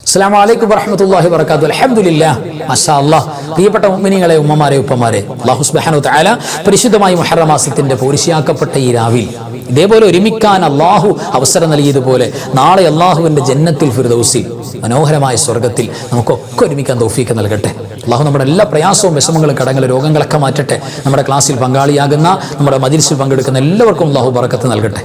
അസ്സലാമു അലൈക്കും വറഹ്മത്തുള്ളാഹി വബറകാതുഹു. അൽഹംദുലില്ലാഹ്, മാഷാ അല്ലാഹ്. പ്രിയപ്പെട്ട മുഅ്മിനീങ്ങളെ, ഉമ്മമാരെ, ഉപ്പമാരെ, അല്ലാഹു സുബ്ഹാനഹു തആല പരിശുദ്ധമായ മുഹറം മാസത്തിന്റെ പൂർത്തിയാക്കപ്പെട്ട ഈ രാവിൽ ഇതേപോലെ ഒരുമിക്കാൻ അല്ലാഹു അവസരം നൽകിയതുപോലെ നാളെ അല്ലാഹുവിന്റെ ജന്നത്തുൽ ഫിർദൗസിൽ, മനോഹരമായ സ്വർഗ്ഗത്തിൽ നമുക്കൊക്കെ ഒരുമിക്കാൻ തൗഫീഖ് നൽകട്ടെ. അല്ലാഹു നമ്മുടെ എല്ലാ പ്രയാസവും വിഷമങ്ങളും കടങ്ങളും രോഗങ്ങളൊക്കെ മാറ്റട്ടെ. നമ്മുടെ ക്ലാസ്സിൽ പങ്കാളിയാകുന്ന, നമ്മുടെ മജ്‌ലിസിൽ പങ്കെടുക്കുന്ന എല്ലാവർക്കും അല്ലാഹു ബറക്കത്ത് നൽകട്ടെ.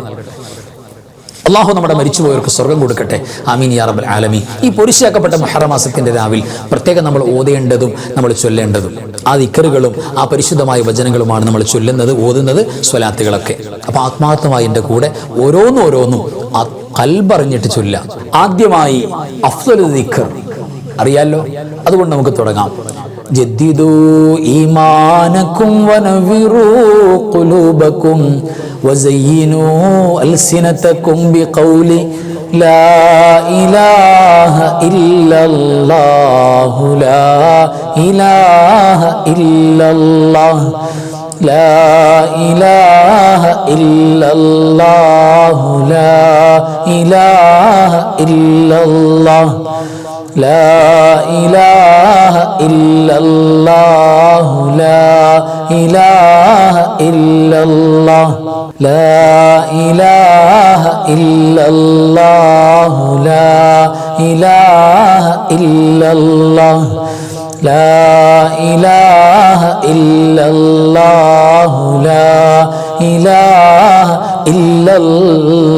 അല്ലാഹു നമ്മുടെ മരിച്ചുപോയവർക്ക് സ്വർഗം കൊടുക്കട്ടെ. ആമീൻ യാ റബ്ബൽ ആലമീൻ. ഈ പൂർത്തിയാക്കപ്പെട്ട മുഹറം മാസത്തിന്റെ രാവിൽ പ്രത്യേകം നമ്മൾ ഓതേണ്ടതും നമ്മൾ ചൊല്ലേണ്ടതും ആ ദിക്റുകളും ആ പരിശുദ്ധമായ വചനങ്ങളുമാണ് നമ്മൾ ചൊല്ലുന്നത്, ഓതുന്നത്, സ്വലാത്തുകളൊക്കെ. അപ്പൊ ആത്മാർത്ഥമായി എൻ്റെ കൂടെ ഓരോന്നും ഖൽബറിഞ്ഞിട്ട് ചൊല്ലാം. ആദ്യമായി അഫ്ളലു ദിക്ർ അറിയാലോ, അതുകൊണ്ട് നമുക്ക് തുടങ്ങാം. ജദ്ദിദൂ ഈമാനകും വനവിറൂ ഖുലൂബകും വസയ്യിനൂ അൽസിനതകും ബിഖൗലി ലാ ഇലാഹ ഇല്ലല്ലാഹു ലാ ഇലാഹ ഇല്ലല്ലാഹ് ലാ ഇലാഹ ഇല്ലല്ലാഹു ലാ ഇലാഹ ഇല്ലല്ലാഹ് لا إله إلا الله لا إله إلا الله لا إله إلا الله لا إله إلا الله لا إله إلا الله لا إله إلا الله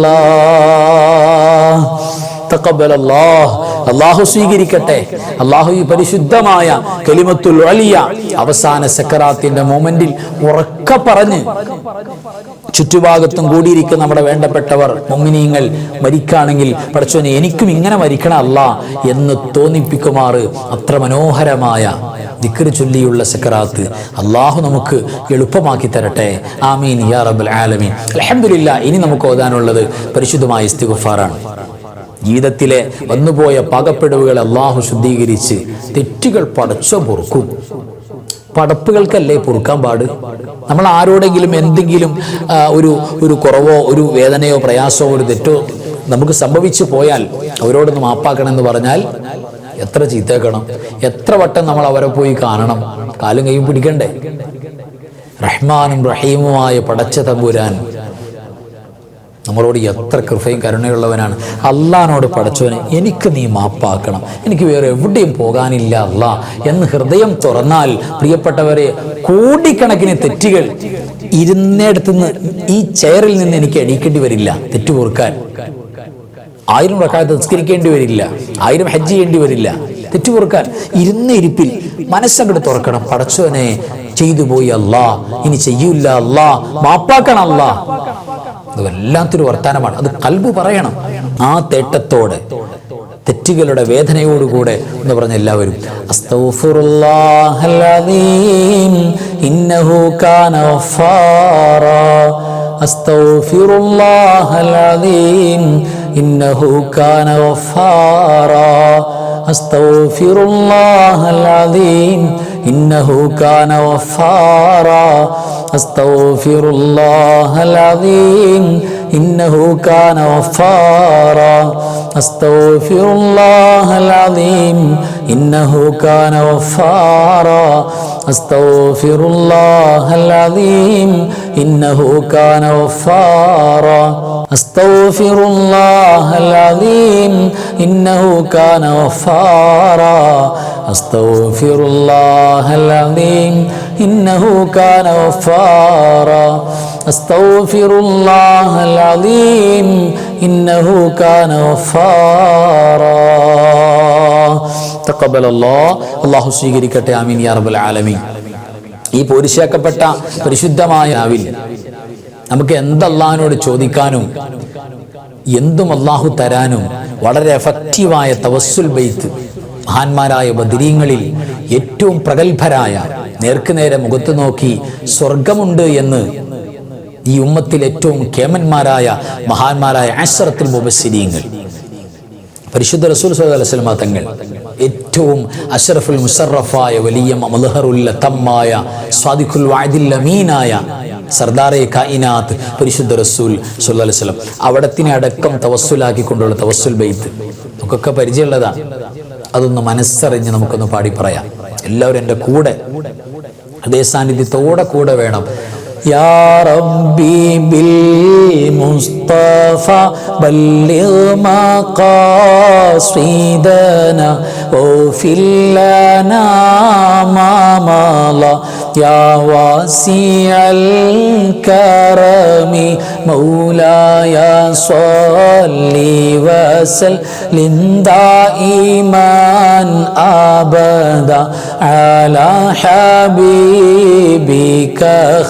തഖബ്ബൽ അല്ലാഹ്. അല്ലാഹു സ്വീകരിക്കട്ടെ. അല്ലാഹു ഈ പരിശുദ്ധമായ കലിമത്തുൽ ഉലിയ അവസാന സക്കറാത്തിന്റെ മൊമെന്റിൽ ഉറക്കെ പറഞ്ഞ് ചുറ്റുഭാഗത്തും കൂടിയിരിക്കുന്ന നമ്മുടെ വേണ്ടപ്പെട്ടവർ മുഅ്മിനീങ്ങൾ മരിക്കുകയാണെങ്കിൽ പടച്ചോനെ എനിക്കും ഇങ്ങനെ മരിക്കണം അല്ലാ എന്ന് തോന്നിപ്പിക്കുമാറ് അത്ര മനോഹരമായ ദിക്ർ ചൊല്ലിയുള്ള സക്കറാത്ത് അല്ലാഹു നമുക്ക് എളുപ്പമാക്കി തരട്ടെ. ആമീൻ യാ റബ്ബൽ ആലമീൻ. അൽഹംദുലില്ലാഹ്. ഇനി നമുക്ക് ഓതാനുള്ളത് പരിശുദ്ധമായ ഇസ്തിഗ്ഫാറാണ്. ജീവിതത്തിലെ വന്നുപോയ പകപ്പിടവുകൾ അല്ലാഹു ശുദ്ധീകരിച്ച് തെറ്റുകൾ പടച്ചോ പൊറുക്കും. പടപ്പുകൾക്കല്ലേ പൊറുക്കാൻ പാട്. നമ്മൾ ആരോടെങ്കിലും എന്തെങ്കിലും ഒരു കുറവോ ഒരു വേദനയോ പ്രയാസമോ ഒരു തെറ്റോ നമുക്ക് സംഭവിച്ചു പോയാൽ അവരോടൊന്ന് മാപ്പാക്കണം എന്ന് പറഞ്ഞാൽ എത്ര ചീത്തേക്കണം, എത്ര വട്ടം നമ്മൾ അവരെ പോയി കാണണം, കാലും കൈയും പിടിക്കണ്ടേ. റഹ്മാനും റഹീമുമായ പടച്ച തമ്പുരാൻ നമ്മളോട് എത്ര കൃപയും കരുണയുള്ളവനാണ്. അള്ളാഹിനോട് പടച്ചവനെ എനിക്ക് നീ മാപ്പാക്കണം, എനിക്ക് വേറെ എവിടെയും പോകാനില്ല അല്ലാ എന്ന് ഹൃദയം തുറന്നാൽ പ്രിയപ്പെട്ടവരെ കോടിക്കണക്കിന് തെറ്റുകൾ ഇരുന്നിടത്തുനിന്ന് ഈ ചെയറിൽ നിന്ന് എനിക്ക് എണീക്കേണ്ടി വരില്ല. തെറ്റു പൊറുക്കാൻ 1000 റക്അത്ത് നിസ്കരിക്കേണ്ടി വരില്ല, 1000 ഹജ്ജ് ചെയ്യേണ്ടി വരില്ല. തെറ്റു പൊറുക്കാൻ ഇരുന്ന ഇരിപ്പിൽ മനസ്സങ്ങോട്ട് തുറക്കണം. പടച്ചവനെ ചെയ്തു പോയി അല്ലാ, ഇനി ചെയ്യൂല അല്ലാ, മാപ്പാക്കണം അല്ലാ. അത് വല്ലാത്തൊരു വർത്താനമാണ്. അത് ഖൽബ് പറയണം. ആ തേട്ടത്തോടെ തെറ്റുകളുടെ വേദനയോടുകൂടെ എന്ന് പറഞ്ഞ എല്ലാവരും അസ്തഗ്ഫിറുല്ലാഹൽ അദീം ഇന്നഹു കാന ഗഫാറാ അസ്തഗ്ഫിറുല്ലാഹൽ അദീം ഇന്നഹു കാന ഗഫാറാ അസ്തഗ്ഫിറുല്ലാഹൽ അദീം ഇന്നഹു കാന ഗഫാറാ അസ്തഗ്ഫിറുല്ലാഹൽ അദീം ഇന്നഹു കാന ഗഫാറാ അസ്തഗ്ഫിറുല്ലാഹൽ അദീം ഇന്നഹു കാന ഗഫാറാ അസ്തഗ്ഫിറുല്ലാഹൽ അദീം ഇന്നഹു കാന ഗഫാറാ അസ്തഗ്ഫിറുല്ലാഹൽ അദീം ഇന്നഹു കാന ഗഫാറാ അസ്തഗ്ഫിറുല്ലാഹൽ അദീം ഇന്നഹു കാന ഗഫാറാ അസ്തഗ്ഫിറുല്ലാഹൽ അദീം ഇന്നഹു കാന ഗഫാറാ. തഖബ്ബലല്ലാഹ്. അല്ലാഹു സ്വീകരിക്കട്ടെ. ആമീൻ യാ റബ്ബൽ ആലമീൻ. ഈ പൂർത്തിയാക്കപ്പെട്ട പരിശുദ്ധമായ രാവിൽ നമുക്ക് എന്തല്ലാഹിനോട് ചോദിക്കാനും എന്തും അല്ലാഹു തരാനും വളരെ എഫക്റ്റീവായ തവസ്സുൽ ബൈത്ത് മഹാന്മാരായ ബദരീങ്ങളിൽ ഏറ്റവും പ്രഗത്ഭരായ നേർക്കുനേരെ മുഖത്ത് നോക്കി സ്വർഗമുണ്ട് എന്ന് ഈ ഉമ്മത്തിൽ ഏറ്റവും കേമന്മാരായ മഹാന്മാരായ അശ്റത്തുൽ മുബശ്ശിരീങ്ങൾ പരിശുദ്ധ റസൂൽ സ്വല്ലല്ലാഹു അലൈഹി വസല്ലം തങ്ങൾ ഏറ്റവും അഷ്റഫുൽ മുശറഫായ വലിയ മദ്ഹറുൽ തമ്മായ സ്വാദിഖുൽ വഅദിൽ അമീനായ സർദാറെ കായിനാത്ത് പരിശുദ്ധ റസൂൽ സ്വല്ലല്ലാഹു അലൈഹി വസല്ലം അവിടത്തിനെ അടക്കം തവസ്സുലാക്കിക്കൊണ്ടുള്ള തവസ്സുൽ ബൈത്ത് നമുക്കൊക്കെ പരിചയമുള്ളതാണ്. അതൊന്ന് മനസ്സറിഞ്ഞ് നമുക്കൊന്ന് പാടി പറയാം. എല്ലാവരും എൻ്റെ കൂടെ അതേ സാന്നിധ്യത്തോടെ കൂടെ വേണം. യാ റബ്ബി ബിൽ മുസ്തഫ ബല്ലിഗ് മഖാസിദനാ വഗ്ഫിർ ലനാ മാ മള യാ വാസിഅൽ കറമി മൗലായ സ്വല്ലി വസല്ലിം ദായിമൻ അബദ അലാ ഹബീബിക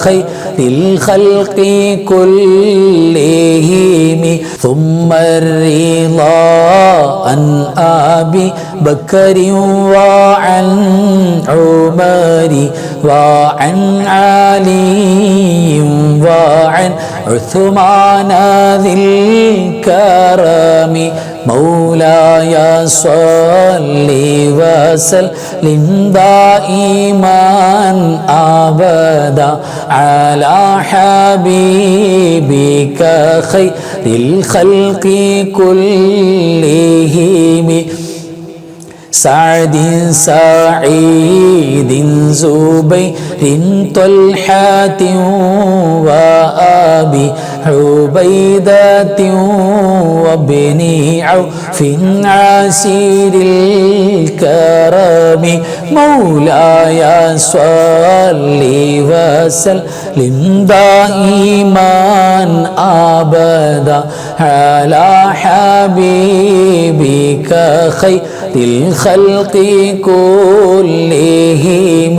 ഖൈറിൽ ഖൽഖി കുല്ലിഹിം ثم الرضا عن أبي بكر وعن عمر وعن علي وعن عثمان ذي الكرم مولاي صل وسلم دائما أبدا على حبيبك خير الخلق كلهم سعد سعيد زبير طلحة وأبي عبيدة وابن عوف عسير الكرم مولاي صل وسلم دائما أبدا على حبيبك خير الخلق كلهم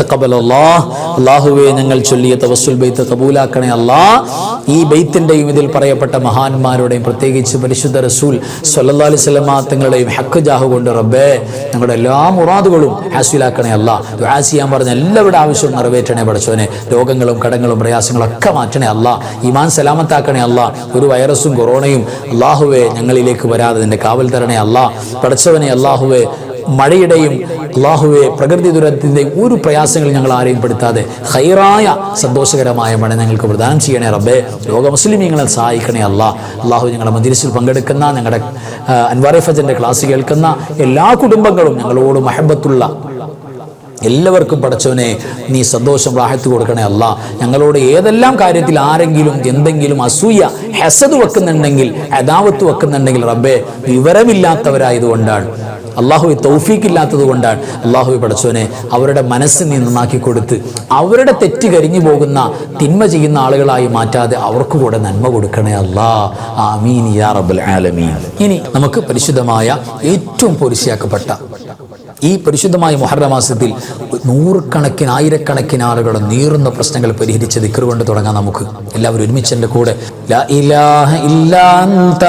തഖബ്ബലല്ലാഹ്. അല്ലാഹുവേ, ഞങ്ങൾ ചൊല്ലിയ തവസ്സുൽ ബൈത്ത് കബൂലാക്കണേ അല്ലാഹ്. ഈ ബൈത്തിൻ്റെയും ഇതിൽ പറയപ്പെട്ട മഹാന്മാരുടെയും പ്രത്യേകിച്ച് പരിശുദ്ധ റസൂൽ സ്വല്ലല്ലാഹു അലൈഹി വസല്ലമ തങ്ങളുടെയും ഹഖ് ജാഹ് കൊണ്ട് റബ്ബേ ഞങ്ങളുടെ എല്ലാ മുറാദുകളും ഹാസിലാക്കണേ അല്ലാഹ്. ദുആ ചെയ്യാൻ പറഞ്ഞ എല്ലാവരുടെ ആവശ്യവും നിറവേറ്റണേ പടച്ചോനെ. രോഗങ്ങളും കടങ്ങളും പ്രയാസങ്ങളും ഒക്കെ മാറ്റണേ അല്ലാഹ്. ഈമാൻ സലാമത്താക്കണേ അല്ലാഹ്. ഒരു വൈറസും കൊറോണയും അല്ലാഹുവേ ഞങ്ങളിലേക്ക് വരാതെ നിന്റെ കാവൽ തരണേ അല്ലാഹ്. പടച്ചവനെ അല്ലാഹുവേ, മഴയുടെയും അല്ലാഹുവേ പ്രകൃതി ദുരന്തത്തിൻ്റെയും ഒരു പ്രയാസങ്ങൾ ഞങ്ങൾ ആരെയും പെടുത്താതെ ഖൈറായ സന്തോഷകരമായ മഴ ഞങ്ങൾക്ക് പ്രദാനം ചെയ്യണേ റബ്ബേ. ലോക മുസ്ലിമീങ്ങളെ സഹായിക്കണേ അല്ലാഹ്. അല്ലാഹു ഞങ്ങളുടെ മജ്‌ലിസിൽ പങ്കെടുക്കുന്ന ഞങ്ങളുടെ അൻവാർ ഫജറിന്റെ ക്ലാസ് കേൾക്കുന്ന എല്ലാ കുടുംബങ്ങളും ഞങ്ങളോട് മഹബത്തുള്ള എല്ലാവർക്കും പടച്ചവനെ നീ സന്തോഷം റാഹത്ത് കൊടുക്കണേ അല്ലാ. ഞങ്ങളോട് ഏതെല്ലാം കാര്യത്തിൽ ആരെങ്കിലും എന്തെങ്കിലും അസൂയ ഹസദ് വെക്കുന്നുണ്ടെങ്കിൽ അദാവത്ത് വെക്കുന്നുണ്ടെങ്കിൽ റബ്ബേ വിവരമില്ലാത്തവരായതുകൊണ്ടാണ്, അള്ളാഹു തൗഫീഖ് ഇല്ലാത്തത് കൊണ്ടാണ്. അള്ളാഹു പടച്ചോനെ അവരുടെ മനസ്സ് നീ നന്നാക്കി കൊടുത്ത് അവരുടെ തെറ്റ് കരിഞ്ഞു പോകുന്ന തിന്മ ചെയ്യുന്ന ആളുകളായി മാറ്റാതെ അവർക്ക് കൂടെ നന്മ കൊടുക്കണേ അല്ലാ. ആമീൻ യാ റബ്ബൽ ആലമീൻ. ഇനി നമുക്ക് പരിശുദ്ധമായ ഏറ്റവും പോരിശയാക്കപ്പെട്ട ഈ പരിശുദ്ധമായ മുഹറം മാസത്തിൽ നൂറുകണക്കിന് ആയിരക്കണക്കിന് ആളുകളുടെ നീറുന്ന പ്രശ്നങ്ങൾ പരിഹരിച്ച ദിക്ർ കൊണ്ട് തുടങ്ങാം. നമുക്ക് എല്ലാവരും ഒരുമിച്ച് എൻ്റെ കൂടെ ലാ ഇലാഹ ഇല്ലാ അൻത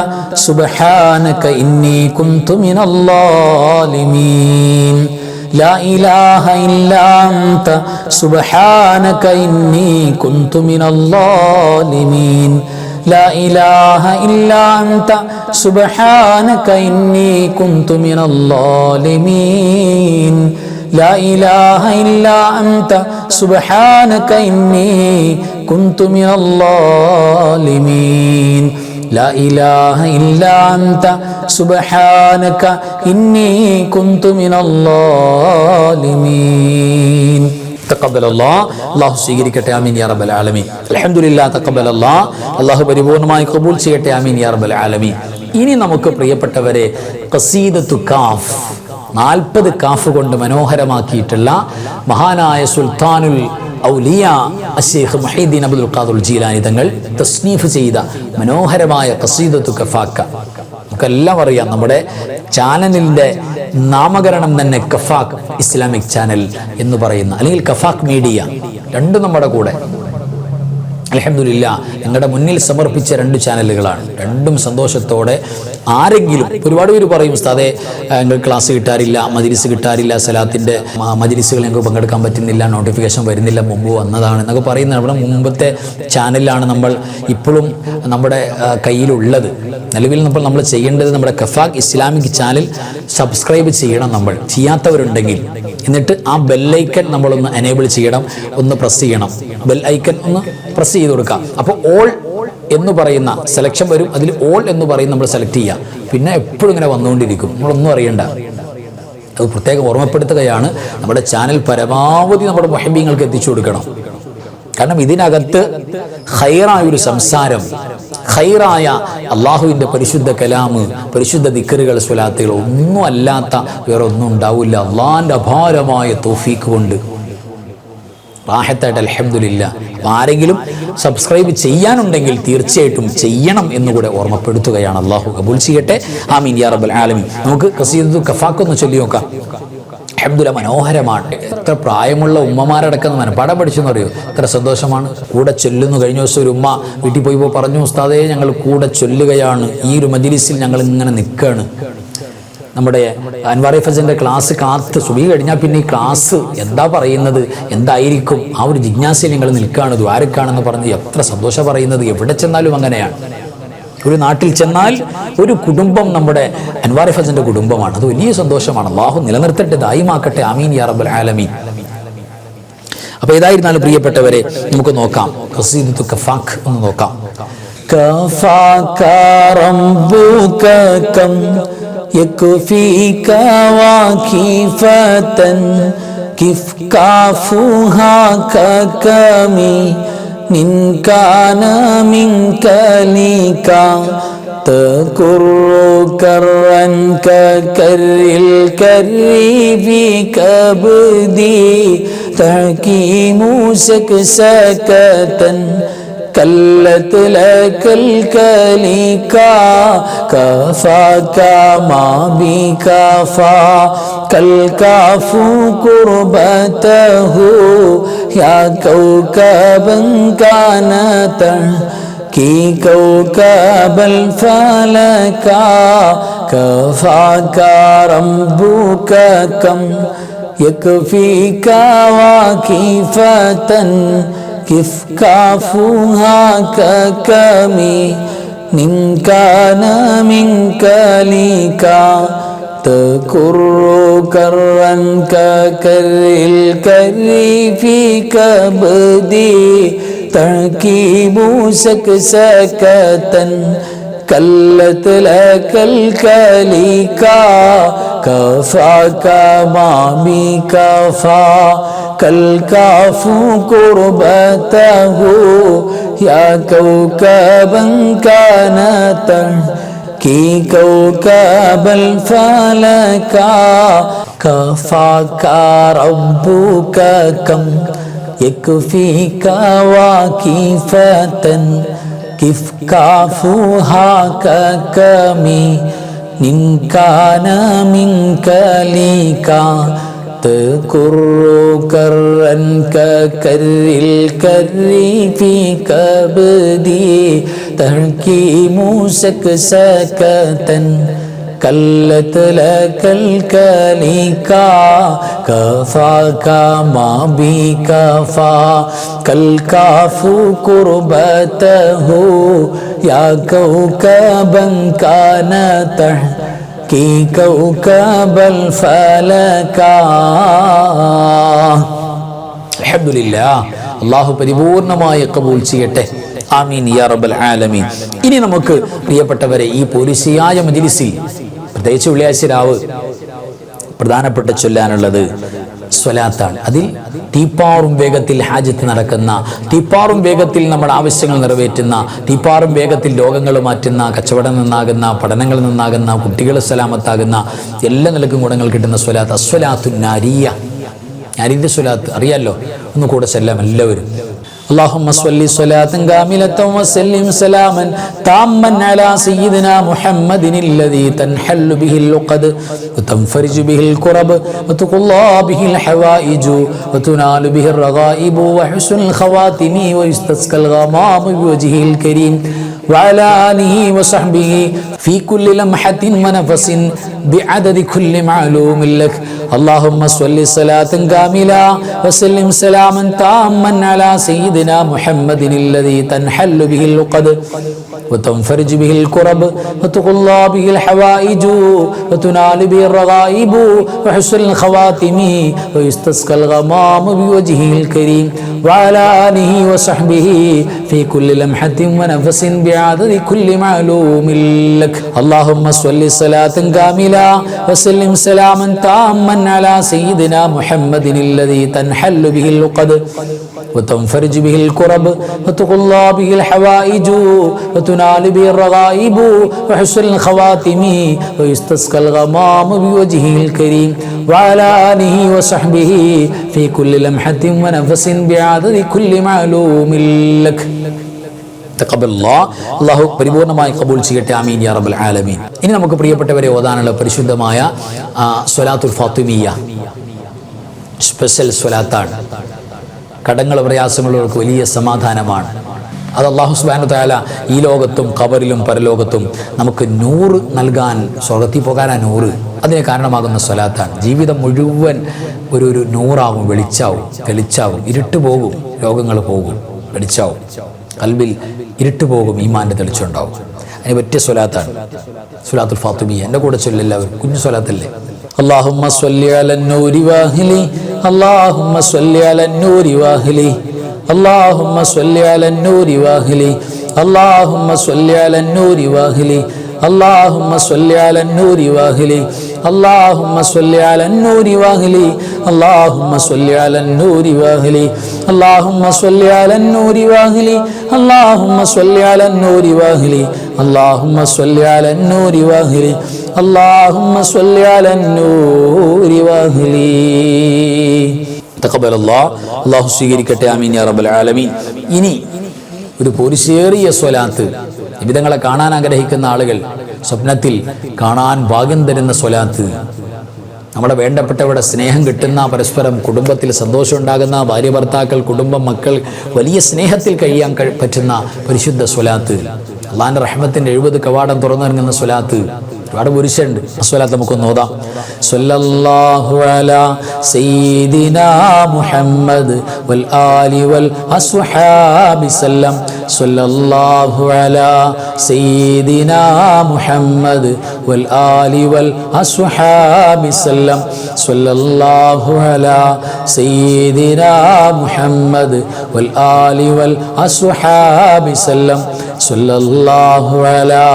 സുബ്ഹാനക ഇന്നി കുന്തു മിനൽ ളാലിമീൻ. ലാ ഇലാഹ ഇല്ലാ അൻത സുബ്ഹാനക ഇന്നി കുന്തു മിനൽ ളാലിമീൻ. لا إله إلا أنت سبحانك إني كنت من الظالمين. لا إله إلا أنت سبحانك إني كنت من الظالمين. لا إله إلا أنت سبحانك إني كنت من الظالمين. തഖബ്ബലല്ലാഹ്. അല്ലാഹു സ്വീകരിക്കട്ടെ. ആമീൻ യാ റബ്ബൽ ആലമീൻ. അൽഹംദുലില്ലാഹ്. തഖബ്ബലല്ലാഹ്. അല്ലാഹു പരിപൂർണമായി ഖബൂൽ ചെയ്യട്ടെ. ആമീൻ യാ റബ്ബൽ ആലമീൻ. ഇനി നമുക്ക് പ്രിയപ്പെട്ടവരെ ഖസീദത്തു കാഫ് 40 കാഫ് കൊണ്ട് മനോഹരമാക്കിയിട്ടുള്ള മഹാനായ സുൽത്താനുൽ ഔലിയ അശ്ശൈഖ് മുഹീദ്ദീൻ അബ്ദുൽ ഖാദിർ ജീലാനി തങ്ങൾ തസ്നീഫ് ചെയ്ത മനോഹരമായ ഖസീദത്തു കഫാക്ക. നമുക്കെല്ലാം അറിയാം, നമ്മുടെ ചാനലിൻ്റെ നാമകരണം തന്നെ കഫാക്ക് ഇസ്ലാമിക് ചാനൽ എന്ന് പറയുന്ന, അല്ലെങ്കിൽ കഫാക്ക് മീഡിയ, രണ്ടും നമ്മുടെ കൂടെ അൽഹംദുലില്ലാഹ് ഞങ്ങളുടെ മുന്നിൽ സമർപ്പിച്ച 2 ചാനലുകളാണ്. രണ്ടും സന്തോഷത്തോടെ ആരെങ്കിലും, ഒരുപാട് പേര് പറയും ഉസ്താദേ ഞങ്ങൾക്ക് ക്ലാസ് കിട്ടാറില്ല, മജ്‌ലിസ് കിട്ടാറില്ല, സലാത്തിൻ്റെ മജ്‌ലിസുകൾ ഞങ്ങൾക്ക് പങ്കെടുക്കാൻ പറ്റുന്നില്ല, നോട്ടിഫിക്കേഷൻ വരുന്നില്ല, മുമ്പ് വന്നതാണ് എന്നൊക്കെ പറയുന്നത്. നമ്മുടെ മുമ്പത്തെ ചാനലിലാണ് നമ്മൾ ഇപ്പോഴും നമ്മുടെ കയ്യിലുള്ളത്. നിലവിൽ നമ്മൾ ചെയ്യേണ്ടത് നമ്മുടെ കഫാക്ക് ഇസ്ലാമിക് ചാനൽ സബ്സ്ക്രൈബ് ചെയ്യണം. നമ്മൾ ചെയ്യാത്തവരുണ്ടെങ്കിൽ എന്നിട്ട് ആ ബെല്ലൈക്കൺ നമ്മളൊന്ന് എനേബിൾ ചെയ്യണം, ഒന്ന് പ്രസ് ചെയ്യണം. ബെൽ ഐക്കൺ ഒന്ന് പ്രസ് ചെയ്ത് കൊടുക്കാം. അപ്പോൾ ഓൾ എന്ന് പറയുന്ന സെലക്ഷൻ വരും, അതിൽ ഓൾ എന്ന് പറയും നമ്മൾ സെലക്ട് ചെയ്യുക. പിന്നെ എപ്പോഴും ഇങ്ങനെ വന്നുകൊണ്ടിരിക്കും, നമ്മളൊന്നും അറിയണ്ട. അത് പ്രത്യേകം ഓർമ്മപ്പെടുത്തുകയാണ്. നമ്മുടെ ചാനൽ പരമാവധി നമ്മുടെ മുഹബ്ബീങ്ങൾക്ക് എത്തിച്ചു കൊടുക്കണം. കാരണം ഇതിനകത്ത് ഖൈറായ ഒരു സംസാരം, ഖൈറായ അള്ളാഹുവിൻ്റെ പരിശുദ്ധ കലാമ്, പരിശുദ്ധ ദിക്റുകൾ, സ്വലാത്തുകൾ ഒന്നും അല്ലാത്ത വേറെ ഒന്നും ഉണ്ടാവില്ല. അള്ളാഹിൻ്റെ അപാരമായ തൗഫീഖ് കൊണ്ട് റാഹത്തായിട്ട് അൽഹംദുലില്ലാ. അപ്പോൾ ആരെങ്കിലും സബ്സ്ക്രൈബ് ചെയ്യാനുണ്ടെങ്കിൽ തീർച്ചയായിട്ടും ചെയ്യണം എന്നുകൂടെ ഓർമ്മപ്പെടുത്തുകയാണ്. അള്ളാഹു കബൂൽ ചെയ്യട്ടെ. ആമീൻ യാ റബ്ബൽ ആലമീൻ. നമുക്ക് ഖസീദത്തുൽ കഫാക്ക് ഒന്ന് ചൊല്ലി നോക്കാം. അൽഹംദുലില്ലാ, മനോഹരമാണ്. എത്ര പ്രായമുള്ള ഉമ്മമാരടക്കം മനപ്പാഠം പഠിച്ചെന്ന് പറയൂ, എത്ര സന്തോഷമാണ്. കൂടെ ചൊല്ലുന്നു. കഴിഞ്ഞ ദിവസം ഒരു ഉമ്മ വീട്ടിൽ പോയപ്പോൾ പറഞ്ഞു, ഉസ്താദേ ഞങ്ങൾ കൂടെ ചൊല്ലുകയാണ്, ഈ ഒരു മജ്ലിസിൽ ഞങ്ങൾ ഇങ്ങനെ നിൽക്കുകയാണ്. നമ്മുടെ അൻവാർ ഹഫീസിന്റെ ക്ലാസ് കാത്ത് സുബഹി കഴിഞ്ഞാൽ പിന്നെ ഈ ക്ലാസ് എന്താ പറയുന്നത്, എന്തായിരിക്കും, ആ ഒരു ജിജ്ഞാസയിൽ നിങ്ങൾ നിൽക്കുകയാണ്, ദ്വാരക്കാണെന്ന് പറഞ്ഞ് എത്ര സന്തോഷം പറയുന്നത്. എവിടെ ചെന്നാലും അങ്ങനെയാണ്. ഒരു നാട്ടിൽ ചെന്നാൽ ഒരു കുടുംബം നമ്മുടെ അൻവാർ ഹഫീസിന്റെ കുടുംബമാണ്. അത് വലിയ സന്തോഷമാണ്. അല്ലാഹു നിലനിർത്തട്ടെ, ദായിമാക്കട്ടെ. ആമീൻ യാ റബ്ബൽ ആലമീൻ. അപ്പോൾ ഏതായിരുന്നാലും പ്രിയപ്പെട്ടവരെ, നമുക്ക് നോക്കാം ഖസീദത്തുൽ കഫാക്ക് ഒന്ന് നോക്കാം. കഫാക റബ്ബുക കം يكفيك واكفة كف كافها ككمي من كان منك لك تكر كرا ككر الكر في كبدي تحكيم سكسكة كلت لك الكليكا كفاك ما بكفا كالكاف كربته يا كوكبا كانت كي كوكب الفلكا كفاك ربك كم يكفيك واكفة كف كافها ككمي من كان منك لك تكر كرا ككر الكر في كبدي تركيب سكسكة كلت لك الكليكا كفاك ما بكفا كالكاف كربته يا كوكبا كانت كي كوكب الفلكا كفاك ربك كم يكفيك واكفة كف كافها ككمي إن كان منك لك تكر كرا ككر الكر في كبدي تحكيم سكسكة كلت لك الكليكا كفاك ما بكفا كالكاف كربته يا كوكبا كانت كي كوكب الفلكا. അൽഹംദുലില്ലാ, അല്ലാഹു പരിപൂർണമായി കബൂൽ ചെയ്യട്ടെ. ആമീൻ യാ റബ്ബൽ ആലമീൻ. ഇനി നമുക്ക് പ്രിയപ്പെട്ടവരെ, ഈ പോലീസിയായ മജ്ലിസിൽ പ്രത്യേകിച്ച് വെള്ളിയാഴ്ച രാവ് പ്രധാനപ്പെട്ട ചൊല്ലാനുള്ളത് സ്വലാത്താണ്. അതിൽ തീപ്പാറും വേഗത്തിൽ ഹാജത്ത് നടക്കുന്ന, തീപ്പാറും വേഗത്തിൽ നമ്മുടെ ആവശ്യങ്ങൾ നിറവേറ്റുന്ന, തീപ്പാറും വേഗത്തിൽ രോഗങ്ങൾ മാറ്റുന്ന, കച്ചവടം നന്നാകുന്ന, പഠനങ്ങൾ നന്നാകുന്ന, കുട്ടികൾ സലാമത്താകുന്ന, എല്ലാ നിലക്കും ഗുണങ്ങൾ കിട്ടുന്ന സ്വലാത്ത് അസ്വലാത്തു നാരിയ. നാരിന്റെ സ്വലാത്ത് അറിയാലോ, ഒന്ന് കൂടെ ചെല്ലാം എല്ലാവരും. اللهم صل صلاة كاملة وسلم سلاما تاما على سيدنا محمد الذي تنحل به اللقد وتنفرج به الكرب وتقضى به الحوائج وتنال به الرغائب وحسن الخواتم ويستسقى الغمام بوجهه الكريم وعلى آله وصحبه في كل لمحة ونفس بعدد كل معلوم لك. اللهم صل صلاة كاملة وسلم سلاما تاما على سيدنا محمد الذي تنحل به اللقد وتنفرج به الكرب وتقضى به الحوائج وتنال به الرغائب وحسن الخواتم ويستسقى الغمام بوجهه الكريم وعلى آله وصحبه في كل لمحة ونفس بعدد كل معلوم لك اللهم صل صلاة كاملة وسلم سلاما تاما على سيدنا محمد الذي تنحل به العقد وتنفرج به الكرب وتقضى به الحوائج وتنال به الرغائب وحسن الخواتم ويستسقى الغمام بوجهه الكريم وعلى آله وصحبه في كل لمحة ونفس بعدد كل معلوم لك അല്ലാഹു പരിപൂർണമായി കബൂൽ ചെയ്യട്ടെ. ആമീൻ യാ റബ്ബൽ ആലമീൻ. ഇനി നമുക്ക് പ്രിയപ്പെട്ടവരെ ഓതാനുള്ള പരിശുദ്ധമായ സ്വലാത്തുൽ ഫാത്തിമിയ്യ സ്പെഷ്യൽ സ്വലാത്താണ്. കടങ്ങൾ പ്രയാസങ്ങളുള്ളവർക്ക് വലിയ സമാധാനമാണ്. അത് അല്ലാഹു സുബ്ഹാനഹു വ തആല ഈ ലോകത്തും ഖബറിലും പരലോകത്തും നമുക്ക് നൂറ് നൽകാൻ, സ്വർഗ്ഗത്തിൽ പോകാനാ നൂറ്, അതിന് കാരണമാകുന്ന സ്വലാത്താണ്. ജീവിതം മുഴുവൻ ഒരു നൂറാവും, വെളിച്ചാവും, ഇരുട്ട് പോകും, രോഗങ്ങൾ പോകും, വെളിച്ചാവും, കൽബിൽ ഇരുട്ട് പോകും, ഈമാൻ്റെ തെളിച്ചുണ്ടാവും. അതിന് പറ്റിയ സ്വലാത്താണ് സ്വലാത്തുൽ ഫാത്തിമിയ്യ. എൻ്റെ കൂടെ ചൊല്ലെല്ലാവരും, കുഞ്ഞു സ്വലാത്തല്ലേ. اللهم صل على النور واهلي اللهم صل على النور واهلي اللهم صل على النور واهلي اللهم صل على النور واهلي اللهم صل على النور واهلي اللهم صل على النور واهلي اللهم صل على النور واهلي اللهم صل على النور واهلي اللهم صل على النور واهلي اللهم صل على النور واهلي اللهم صل على النور واهلي തഖബ്ബലല്ലാഹ്. അല്ലാഹു സ്വീകരിക്കട്ടെ. ആമീൻ യാ റബ്ബൽ ആലമീൻ. ഇനി ഒരു പോരിശേറിയ സ്വലാത്ത്, നിബിധങ്ങളെ കാണാൻ ആഗ്രഹിക്കുന്ന ആളുകൾ സ്വപ്നത്തിൽ കാണാൻ ഭാഗ്യം തരുന്ന സ്വലാത്ത്, നമ്മുടെ വേണ്ടപ്പെട്ടവരുടെ സ്നേഹം കിട്ടുന്ന, പരസ്പരം കുടുംബത്തിൽ സന്തോഷം ഉണ്ടാകുന്ന, ഭാര്യ ഭർത്താക്കൾ, കുടുംബം, മക്കൾ വലിയ സ്നേഹത്തിൽ കഴിയാൻ പറ്റുന്ന പരിശുദ്ധ സ്വലാത്ത്, അള്ളാഹിന്റെ റഹ്മത്തിന്റെ 70 കവാടം തുറന്നിറങ്ങുന്ന സ്വലാത്ത്, ഒരുപാട് പുരുഷുണ്ട്. സ്വലാത്ത് നമുക്കൊന്ന് ഓതാം. സ്വല്ലല്ലാഹു അലാ സയ്യിദിനാ മുഹമ്മദ് വൽ ആലി വൽ അസ്ഹാബി സല്ലം സ്വല്ലല്ലാഹു അലാ സയ്യിദിനാ മുഹമ്മദ് വൽ ആലി വൽ അസ്ഹാബി സല്ലം സ്വല്ലല്ലാഹു അലാ സയ്യിദിനാ മുഹമ്മദ് വൽ ആലി വൽ അസ്ഹാബി സല്ലം സ്വല്ലല്ലാഹു അലാ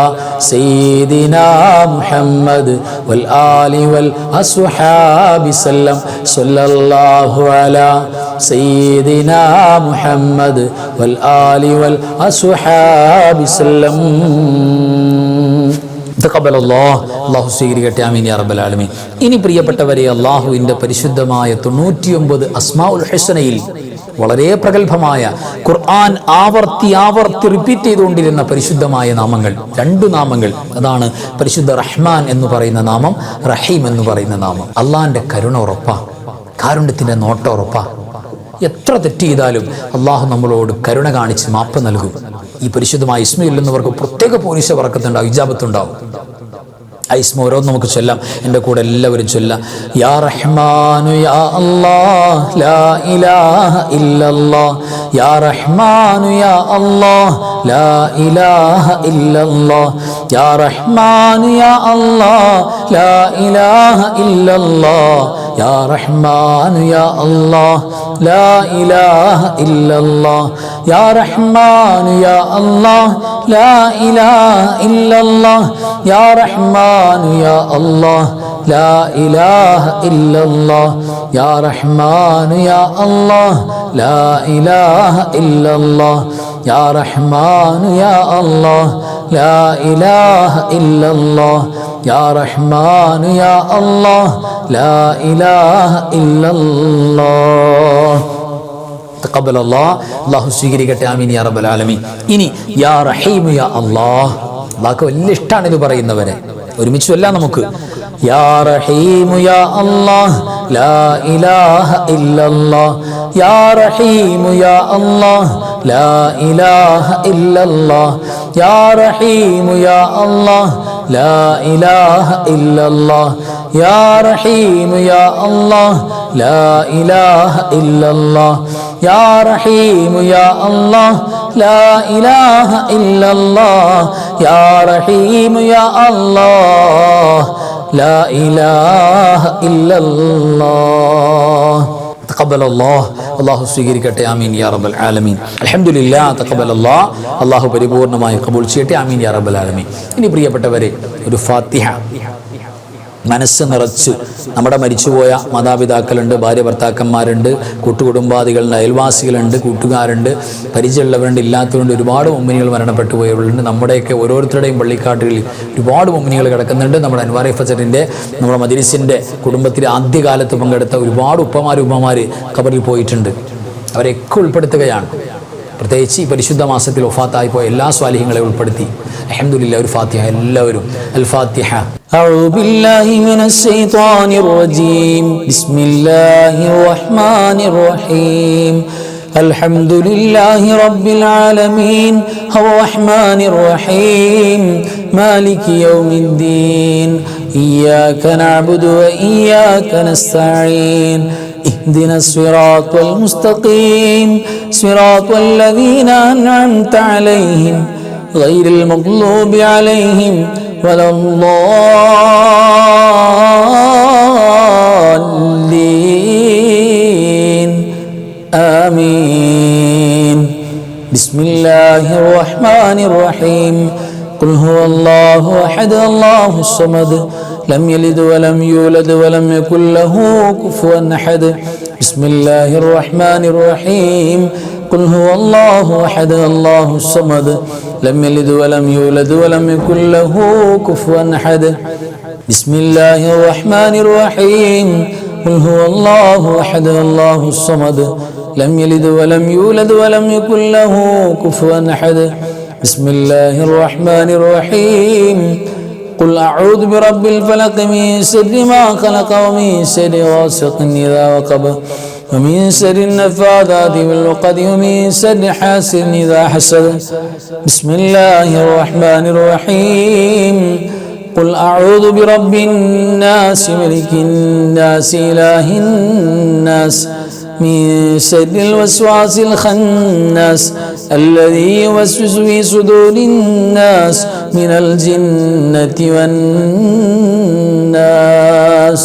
സയ്യിദിനാ മുഹമ്മദ് വൽ ആലി വൽ അസ്ഹാബി സല്ലം സ്വല്ലല്ലാഹു അലാ സയ്യിദിനാ മുഹമ്മദ് വൽ ആലി വൽ അസ്ഹാബി സല്ലം. അല്ലാഹു സ്വീകരിക്കട്ടെ. ആമീൻ യാ റബ്ബൽ ആലമീൻ. ഇനി പ്രിയപ്പെട്ടവരെ, അല്ലാഹുവിന്റെ പരിശുദ്ധമായ 99 അസ്മാഉൽ ഹുസ്നയിൽ വളരെ പ്രഗത്ഭമായ, ഖുർആൻ ആവർത്തി റിപ്പീറ്റ് ചെയ്തുകൊണ്ടിരുന്ന പരിശുദ്ധമായ നാമങ്ങൾ, 2 നാമങ്ങൾ. അതാണ് പരിശുദ്ധ റഹ്മാൻ എന്ന് പറയുന്ന നാമം, റഹീം എന്ന് പറയുന്ന നാമം. അള്ളാഹിന്റെ കരുണ ഉറപ്പാ, കാരുണ്യത്തിന്റെ നോട്ടം ഉറപ്പാ. എത്ര തെറ്റ് ചെയ്താലും അള്ളാഹു നമ്മളോട് കരുണ കാണിച്ച് മാപ്പ് നൽകും. ഈ പരിശുദ്ധമായ ഇസ്മ ഇല്ലെന്നവർക്ക് പ്രത്യേക പോലീസ പറക്കത്തുണ്ടാവും, ഇജാബത്തുണ്ടാവും. ആ ഇസ്മ ഓരോന്ന് നമുക്ക് ചൊല്ലാം. എൻ്റെ കൂടെ എല്ലാവരും ചൊല്ലാം. യാ റഹ്മാനു യാ അല്ലാഹ് ലാ ഇലാഹ ഇല്ലല്ലാഹ് യാ റഹ്മാനു യാ അല്ലാഹ് ലാ ഇലാഹ ഇല്ലല്ലാഹ് യാ റഹ്മാനു യാ അല്ലാഹ് ലാ ഇലാഹ ഇല്ലല്ലാഹ് യാ റഹ്മാനു യാ അല്ലാഹ് ലാ ഇലാഹ ഇല്ലല്ലാഹ് യാ റഹ്മാനു യാ അല്ലാഹ് ലാ ഇലാഹ ഇല്ലല്ലാഹ് യാ റഹ്മാനു യാ അല്ലാഹ് ലാ ഇലാഹ ഇല്ലല്ലാഹ് യാ റഹ്മാനു യാ അല്ലാഹ് ലാ ഇലാഹ ഇല്ലല്ലാഹ് യാ റഹ്മാനു യാ അല്ലാഹ് ലാ ഇലാഹ ഇല്ലല്ലാഹ് യാ റഹ്മാനു യാ അല്ലാഹ് ലാ ഇലാഹ ഇല്ലല്ലാഹ്. തഖബ്ബലല്ലാഹ്. അല്ലാഹു സ്വീകരിക്കട്ടെ. ആമീൻ യാ റബ്ബൽ ആലമീൻ. ഇനി യാ റഹീം യാ അല്ലാഹ്, അല്ലാഹുക്ക് വലിയ ഇഷ്ടമാണ് ഇത് പറയുന്നവരെ. ഒരുമിച്ച് ചൊല്ലാം നമുക്ക്. യാ റഹീം യാ അല്ലാഹ് ലാ ഇലാഹ ഇല്ലല്ലാഹ് യാ റഹീം യാ അല്ലാഹ് ലാ ഇലാഹ ഇല്ലല്ലാഹ് യാ റഹീം യാ അല്ലാഹ് ലാ ഇലാഹ ഇല്ലല്ലാഹ് യാ റഹീം യാ അല്ലാഹ് ലാ ഇലാഹ ഇല്ലല്ലാഹ് യാ റഹീം യാ അല്ലാഹ് ലാ ഇലാഹ ഇല്ലല്ലാഹ് യാ റഹീം യാ അല്ലാഹ് ലാ ഇലാഹ ഇല്ലല്ലാഹ്. തഖബ്ബലല്ലാഹ്, അല്ലാഹു സ്വീകരിക്കട്ടെ. ആമീൻ യാ റബ്ബൽ ആലമീൻ. അൽഹംദുലില്ലാഹ്, തഖബ്ബലല്ലാഹ്, അല്ലാഹു പരിപൂർണമായി ഖബൂൽ ചെയ്യട്ടെ. ആമീൻ യാ റബ്ബൽ ആലമീൻ. ഇനി പ്രിയപ്പെട്ടവരെ, ഒരു ഫാത്തിഹ മനസ്സ് നിറച്ച്, നമ്മുടെ മരിച്ചുപോയ മാതാപിതാക്കളുണ്ട്, ഭാര്യ ഭർത്താക്കന്മാരുണ്ട്, കൂട്ടുകുടുംബാദികളുണ്ട്, അയൽവാസികളുണ്ട്, കൂട്ടുകാരുണ്ട്, പരിചയമുള്ളവരുണ്ട്, ഇല്ലാത്തവരുണ്ട്, ഒരുപാട് മുഅ്മിനീകൾ മരണപ്പെട്ടു പോയവരുണ്ട്. നമ്മുടെയൊക്കെ ഓരോരുത്തരുടെയും പള്ളിക്കാട്ടുകളിൽ ഒരുപാട് മുഅ്മിനീകൾ കിടക്കുന്നുണ്ട്. നമ്മുടെ അൻവാർ ഫജറിൻ്റെ, നമ്മുടെ മജ്‌ലിസിൻ്റെ കുടുംബത്തിൽ ആദ്യകാലത്ത് പങ്കെടുത്ത ഒരുപാട് ഉപ്പമാർ ഖബറിൽ പോയിട്ടുണ്ട്. അവരെയൊക്കെ ഉൾപ്പെടുത്തുകയാണ്. പ്രത്യേകിച്ച് ഈ പരിശുദ്ധ മാസത്തിൽ വഫാത്തായി പോയ എല്ലാ സ്വാലിഹ്യങ്ങളെ ഉൾപ്പെടുത്തി. അൽഹംദുലില്ലാഹ്, ഒരു ഫാത്തിഹ എല്ലാവരും. അൽ ഫാത്തിഹ. أعوذ بالله من الشيطان الرجيم. بسم الله الرحمن الرحيم. الحمد لله رب العالمين الرحمن الرحيم مالك يوم الدين إياك نعبد وإياك نستعين اهدنا الصراط المستقيم صراط الذين أنعمت عليهم غير المغضوب عليهم ولا الضالين آمين. بسم الله الرحمن الرحيم. قل هو الله أحد الله الصمد لم يلد ولم يولد ولم يكن له كفوا أحد. بسم الله الرحمن الرحيم. قل هو الله أحد الله الصمد لم يلد ولم يولد ولم يكن له كفوا أحد. بسم الله الرحمن الرحيم. قل هو الله أحد الله الصمد لم يلد ولم يولد ولم يكن له كفوا أحد. بسم الله الرحمن الرحيم. قل أعوذ برب الفلق من شر ما خلق ومن شر غاسق إذا وقب ومن شر النفاثات في العقد ومن شر حاسد إذا حسد. بسم الله الرحمن الرحيم. قل أعوذ برب الناس ملك الناس إله الناس من شر الوسواس الخناس الذي يوسوس في صدور الناس من الجنة والناس.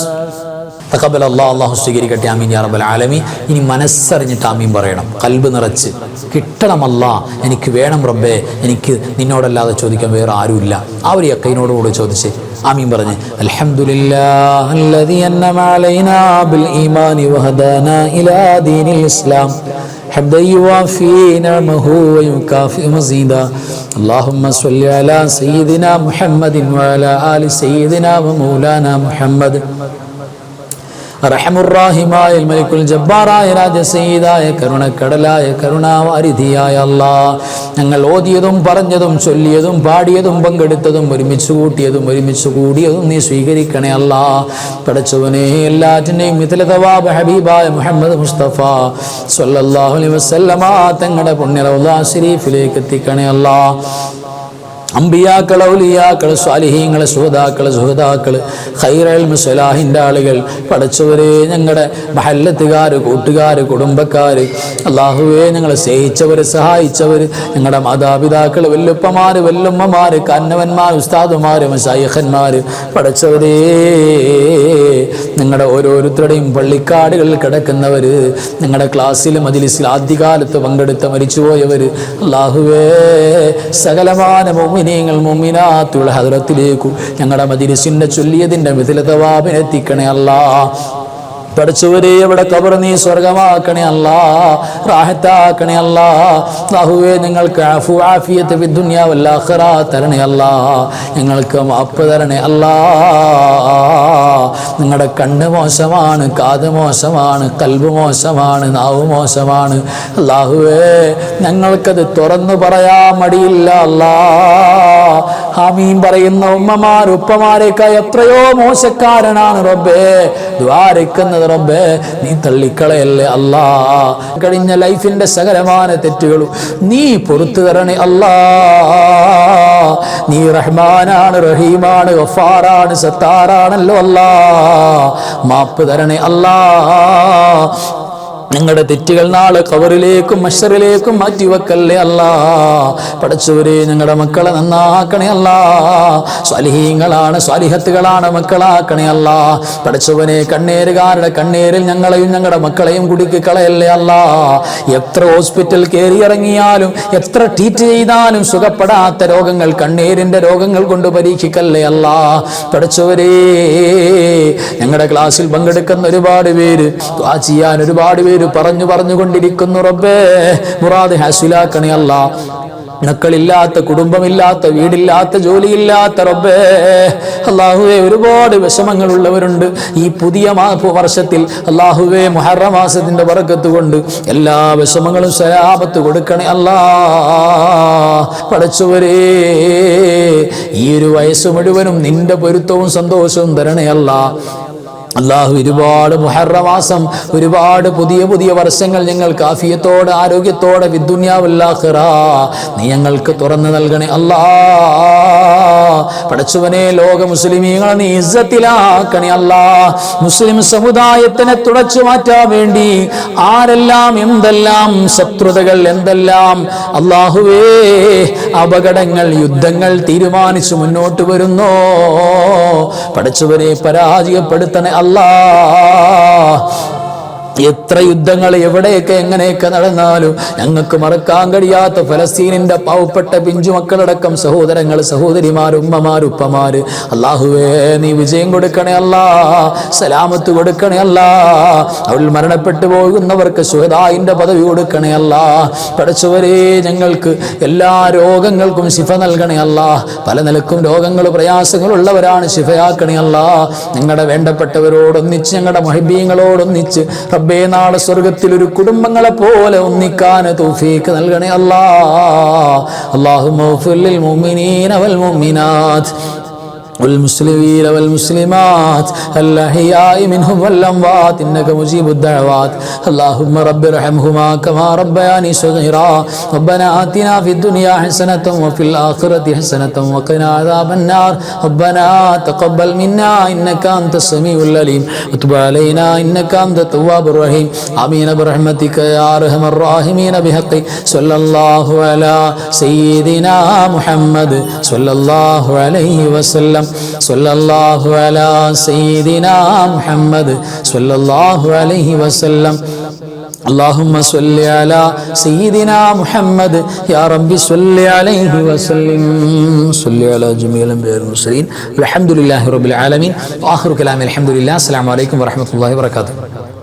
തഖബ്ബലല്ലാഹ്, അല്ലാഹു സ്വീകരിക്കട്ടെ. ആമീൻ യാ റബ്ബൽ ആലമീൻ. ഇനി മനസ്സറിഞ്ഞിട്ട് ആമീൻ പറയണം, കൽബ് നിറച്ച്. കിട്ടണം അല്ലാഹ്, എനിക്ക് വേണം റബ്ബേ, എനിക്ക് നിന്നോടല്ലാതെ ചോദിക്കാൻ വേറെ ആരുമില്ല. ആ ഒരു യഖീനോടുകൂടി ചോദിച്ച് ആമീൻ പറഞ്ഞ് അൽഹംദുലില്ലാഹി അല്ലദീ അൻഅമ അലൈനാ ബിൽ ഈമാനി വഹദാനാ ഇലാ ദീനിൽ ഇസ്ലാം حمدا يوافي نعمه ويكافئ مزيدا. اللهم صل على سيدنا محمد وعلى آل سيدنا ومولانا محمد. റഹമുറാഹിമായ മലിക്കുൽ ജബ്ബാറായ രാജസയ്യിദായ കരുണക്കടലായ കരുണാവാരിധിയായ അല്ലാഹ്, ഞങ്ങൾ ഓതിയതും പറഞ്ഞതും ചൊല്ലിയതും പാടിയതും പങ്കെടുത്തതും ഒരുമിച്ച് കൂട്ടിയതും ഒരുമിച്ച് കൂടിയതും നീ സ്വീകരിക്കണേ അല്ലാഹ്. പടച്ചവനെ, എല്ലാറ്റിൻ്റെയും മിഥിലതവാബ് ഹബീബായ മുഹമ്മദ് മുസ്തഫ സ്വല്ലല്ലാഹു അലൈഹി വസല്ലമ തങ്ങളുടെ പുണ്യ റൗള ശരീഫിലേക്ക് എത്തിക്കണേ അല്ലാഹ്. അമ്പിയാക്കൾ, ഔലിയാക്കൾ, സ്വാലിഹീങ്ങൾ, ശുഹദാക്കൾ, സുഹദാക്കൾ, ഖൈറുൽ മുസ്ലിഹിന്റെ ആളുകൾ, പടച്ചവരെ, ഞങ്ങളുടെ മഹല്ലത്തുകാർ, കൂട്ടുകാർ, കുടുംബക്കാർ, അല്ലാഹുവേ, ഞങ്ങളെ സ്നേഹിച്ചവർ, സഹായിച്ചവർ, ഞങ്ങളുടെ മാതാപിതാക്കൾ, വല്ലുപ്പമാർ, വല്ലുമ്മമാർ, കാരണവന്മാർ, ഉസ്താദുമാർ, മശായിഖന്മാർ, പടച്ചവരേ, ഞങ്ങളുടെ ഓരോരുത്തരുടെയും പള്ളിക്കാടുകളിൽ കിടക്കുന്നവർ, ഞങ്ങളുടെ ക്ലാസ്സിൽ മജ്‌ലിസിൽ ആദ്യകാലത്ത് പങ്കെടുത്ത മരിച്ചുപോയവർ, അല്ലാഹുവേ, സകലമാന മുഅ്മിനീങ്ങൾ മുഅ്മിനാത്തുൽ ഹദ്റത്തിലേക്ക് ഞങ്ങളുടെ മജ്‌ലിസിന്റെ ചൊല്ലിയതിന്റെ മിഥിലതവാബിനെ എത്തിക്കണേ അല്ലാഹ്. പഠിച്ചവരെ, അവിടെ ഖബർ നീ സ്വർഗമാക്കണേ അല്ലാഹ്, റാഹത്താക്കണേ അല്ലാഹ്. അല്ലാഹുവേ, ഞങ്ങൾക്ക് അഫു ആഫിയത്ത് ഫി ദുനിയ വൽ ആഖിറ തരണേ അല്ലാഹ്. ഞങ്ങൾക്ക് മാപ്പ് തരണേ അല്ലാഹ്. നിങ്ങളുടെ കണ്ണ് മോശമാണ്, കാത് മോശമാണ്, കൽബ് മോശമാണ്, നാവ് മോശമാണ്. അല്ലാഹുവേ, ഞങ്ങൾക്കത് തുറന്നു പറയാൻ മടിയില്ല അല്ലാഹ്. ആമീൻ പറയുന്ന ഉമ്മമാർ, ഉപ്പമാരേക്കാൾ എത്രയോ മോശക്കാരനാണ് റബ്ബേ ദ്വാരക്കുന്നത്. റബ്ബേ, നീ തള്ളിക്കളയല്ലേ അല്ലാഹ്. കഴിഞ്ഞ ലൈഫിന്റെ സകലമായ തെറ്റുകളും നീ പുറത്തു തരണേ അല്ലാഹ്. നീ റഹ്മാനാണ്, റഹീമാണ്, ഗഫാറാണ്, സത്താറാണല്ലോ അല്ലാഹ്. മാപ്പ് തരണേ അല്ലാഹ്. ഞങ്ങളുടെ തെറ്റുകൾ നാളെ ഖബറിലേക്കും മഹ്ശറിലേക്കും മാറ്റിവെക്കല്ലേ അല്ലാ. പടച്ചവരെ ഞങ്ങളുടെ മക്കളെ നന്നാക്കണേ അല്ലാ. സ്വാലിഹീങ്ങളാണ്, സ്വാലിഹത്തുകളാണ്, മക്കളാക്കണേ അല്ലാ. പടച്ചവനെ കണ്ണേരുകാരുടെ കണ്ണേരിൽ ഞങ്ങളെയും ഞങ്ങളുടെ മക്കളെയും കുടുക്കി കളയല്ലേ അല്ലാ. എത്ര ഹോസ്പിറ്റൽ കയറി ഇറങ്ങിയാലും എത്ര ട്രീറ്റ് ചെയ്താലും സുഖപ്പെടാത്ത രോഗങ്ങൾ, കണ്ണീരിന്റെ രോഗങ്ങൾ കൊണ്ട് പരീക്ഷിക്കല്ലേ അല്ലാ. പടച്ചവരെ ഞങ്ങളുടെ ക്ലാസ്സിൽ പങ്കെടുക്കുന്ന ഒരുപാട് പേര്, ദുആ ചെയ്യാൻ ഒരുപാട് പേര് പറഞ്ഞുകൊണ്ടിരിക്കുന്നു. റബ്ബേ മുറാദ് ഹാസിലാക്കണേ അല്ലാ. മക്കളില്ലാത്ത, കുടുംബമില്ലാത്ത, വീടില്ലാത്ത, ജോലിയില്ലാത്ത റബ്ബേ അല്ലാഹുവേ ഒരുപാട് വിഷമങ്ങളുള്ളവരുണ്ട്. ഈ പുതിയ വർഷത്തിൽ അല്ലാഹുവേ മുഹറം മാസത്തിന്റെ ബറക്കത്ത് കൊണ്ട് എല്ലാ വിഷമങ്ങളും സലാമത്ത് കൊടുക്കണേ അല്ലാ. പടച്ചവരേ ഈ ഒരു വയസ്സ് മുഴുവനും നിന്റെ പൊരുത്തവും സന്തോഷവും തരണേ അല്ലാ. അല്ലാഹു ഒരുപാട് മുഹറം മാസം, ഒരുപാട് പുതിയ വർഷങ്ങൾ ഞങ്ങൾക്ക് ആഫിയത്തോടെ ആരോഗ്യത്തോടെ വിദ്ദുനിയാവൽ ആഖിറ നീ ഞങ്ങൾക്ക് തുറന്നു നൽകണേ അല്ലാ. പടച്ചവനെ ലോക മുസ്ലിമീങ്ങളെ നീ ഇസ്സത്തിലാക്കണേ അല്ലാ. മുസ്ലിം സമുദായത്തിനെ തുടച്ചു മാറ്റാൻ വേണ്ടി ആരെല്ലാം എന്തെല്ലാം ശത്രുതകൾ, എന്തെല്ലാം അല്ലാഹുവേ അപകടങ്ങൾ, യുദ്ധങ്ങൾ തീരുമാനിച്ചു മുന്നോട്ട് വരുന്നോ പടച്ചവനെ പരാജയപ്പെടുത്തണേ അല്ലാ. എത്ര യുദ്ധങ്ങൾ എവിടെയൊക്കെ എങ്ങനെയൊക്കെ നടന്നാലും ഞങ്ങൾക്ക് മറക്കാൻ കഴിയാത്ത ഫലസ്തീനിന്റെ പാവപ്പെട്ട പിഞ്ചു മക്കളടക്കം സഹോദരങ്ങൾ, സഹോദരിമാർ, ഉമ്മമാർ, ഉപ്പമാര് അല്ലാഹുവേ നീ വിജയം കൊടുക്കണേ അല്ലാ. സലാമത്ത് കൊടുക്കണേ അല്ലാ. അവൾ മരണപ്പെട്ടു പോകുന്നവർക്ക് ശുഹദായിന്റെ പദവി കൊടുക്കണേ അല്ലാ. പടച്ചവരെ ഞങ്ങൾക്ക് എല്ലാ രോഗങ്ങൾക്കും ശിഫ നൽകണേ അല്ലാ. പല നിലക്കും രോഗങ്ങൾ, പ്രയാസങ്ങളുള്ളവരാണ്, ശിഫയാക്കണേ അല്ലാ. ഞങ്ങളുടെ വേണ്ടപ്പെട്ടവരോടൊന്നിച്ച്, ഞങ്ങളുടെ മുഹബ്ബീങ്ങളോടൊന്നിച്ച് റബ്ബേ നാളെ സ്വർഗത്തിൽ ഒരു കുടുംബങ്ങളെ പോലെ ഒന്നിക്കാൻ തൗഫീഖ് നൽകണേ അല്ലാ. അല്ലാഹുമ്മ ഗ്ഫിർ ലിൽ മുഅ്മിനീന വൽ മുഅ്മിനാത്ത് والمسلمين والمسلمات الأحياء منهم والأموات إنك مجيب الدعوات اللهم رب ارحمهما كما ربياني صغيرا ربنا آتنا في الدنيا حسنة وفي الآخرة حسنة وقنا عذاب النار ربنا تقبل منا إنك أنت السميع العليم وتب علينا إنك أنت التواب الرحيم آمين برحمتك يا أرحم الراحمين بحق صلى الله على سيدنا محمد صلى الله عليه وسلم صلى الله على سيدنا محمد صلى الله عليه وسلم اللهم صل على سيدنا محمد يا رب صل عليه وسلم صل على جميع الأنبياء والمرسلين الحمد لله رب العالمين وآخر كلام الحمد لله السلام عليكم ورحمة الله وبركاته.